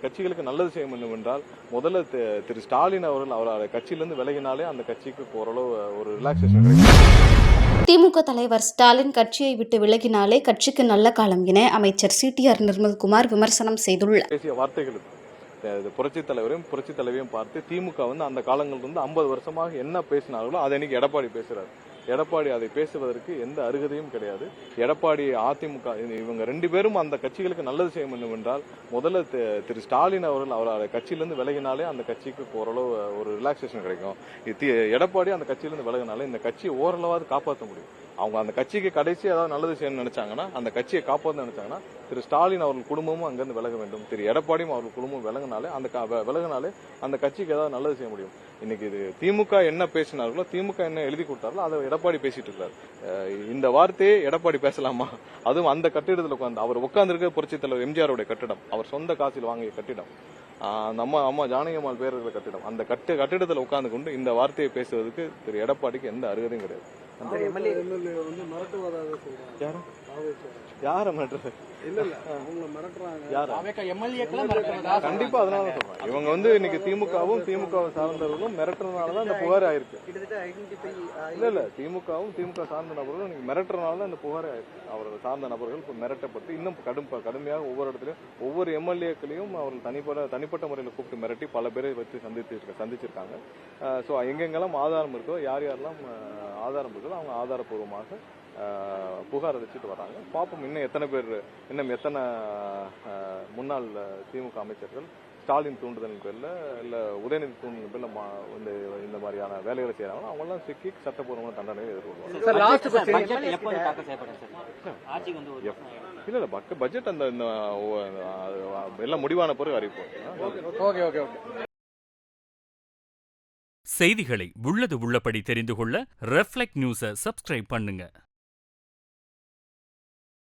கட்சிகளுக்கு நல்லது செய்ய வேண்டும் என்றால் முதல்ல திரு ஸ்டாலின் அவர்கள் கட்சியிலிருந்து விலகினாலே அந்த கட்சிக்கு ஓரளவு ஒரு ரிலாக்ஸேஷன் கிடைக்கும். திமுக தலைவர் ஸ்டாலின் கட்சியை விட்டு விலகினாலே கட்சிக்கு நல்ல காலம் என அமைச்சர் சிடிஆர் நிர்மல்குமார் விமர்சனம் செய்துள்ளார். பேசிய வார்த்தைகள் புரட்சித் தலைவரையும் புரட்சித் தலைவியும் பார்த்து திமுக அந்த காலங்களிலிருந்து 50 வருஷமாக என்ன பேசினார்களோ அதை இன்னைக்கு எடப்பாடி பேசுறாரு. எடப்பாடி அதை பேசுவதற்கு எந்த அருகதையும் கிடையாது. எடப்பாடி, அதிமுக இவங்க 2 பேரும் அந்த கட்சிகளுக்கு நல்லது செய்ய வேண்டும் என்றால் முதல்ல திரு ஸ்டாலின் அவர்கள் கட்சியிலிருந்து விலகினாலே அந்த கட்சிக்கு ஓரளவு ஒரு ரிலாக்ஸேஷன் கிடைக்கும். எடப்பாடி அந்த கட்சியிலிருந்து விலகினாலே இந்த கட்சியை ஓரளவாவது காப்பாற்ற முடியும். அவங்க அந்த கட்சிக்கு கடைசி ஏதாவது நல்லது செய்யணும்னு நினைச்சாங்கன்னா, அந்த கட்சியை காப்பாற்ற நினைச்சாங்கன்னா திரு ஸ்டாலின் அவர்கள் குடும்பமும் அங்கிருந்து விலக வேண்டும். திரு எடப்பாடியும் அவர்கள் குடும்பம் விலகினாலே அந்த கட்சிக்கு ஏதாவது நல்லது செய்ய முடியும். இன்னைக்கு இது திமுக என்ன பேசினார்களோ, திமுக என்ன எழுதி கொடுத்தார்களோ அதை எடப்பாடி பேசிட்டு இருக்காரு. இந்த வார்த்தையை எடப்பாடி பேசலாமா? அதுவும் அந்த கட்டிடத்தில் உட்கார்ந்து அவர் உட்கார்ந்துருக்க புரட்சித் தலைவர் எம்ஜிஆருடைய கட்டிடம், அவர் சொந்த காசில் வாங்கிய கட்டிடம், அம்மா ஜானகியம்மாள் பேரர்கள் கட்டிடம், அந்த கட்டிடத்தில் உட்கார்ந்து கொண்டு இந்த வார்த்தையை பேசுவதற்கு திரு எடப்பாடிக்கு எந்த அருகதையும் கிடையாது. யார மிரட்டுறது? கண்டிப்பா அதனால சொல்றேன். இவங்க இன்னைக்கு திமுகவும் திமுக சார்ந்தவர்களும் மிரட்டுறதுனாலதான் இந்த புகார் ஆயிருக்கு. இல்ல திமுகவும் திமுக சார்ந்த நபர்களும் இன்னைக்கு மிரட்டுறதுனாலதான் இந்த புகார் ஆயிருக்கு. அவர்கள் சார்ந்த நபர்கள் மிரட்டப்பட்டு இன்னும் கடுமையாக ஒவ்வொரு இடத்துலயும் ஒவ்வொரு எம்எல்ஏக்களையும் அவர்கள் தனிப்பட்ட முறையில் கூப்பிட்டு மிரட்டி பல பேரை வச்சு சந்திச்சிருக்காங்க. சோ எங்கெங்கெல்லாம் ஆதாரம் இருக்கோ, யாரெல்லாம் ஆதாரம் இருக்கோ அவங்க ஆதாரப்பூர்வமாக புகார் அளிச்சுட்டு வராங்க. பாப்போம் இன்னும் எத்தனை முன்னாள் திமுக அமைச்சர்கள் ஸ்டாலின் தூண்டுதலின் பேர்ல இல்ல உதயநிதி தூண்டுதலின் பேர்ல இந்த மாதிரியான வேலைகளை செய்யறாங்க. அவங்க எல்லாம் சிக்கி சட்டப்பூர்வமான தண்டனை எதிர்கொள்வாங்க. இல்ல பட்ஜெட் எல்லாம் முடிவான பிறகு அறிவிப்போம். செய்திகளை உள்ளது உள்ளபடி தெரிந்து கொள்ள ரெஃப்ளெக்ட் நியூஸை சப்ஸ்கிரைப் பண்ணுங்க.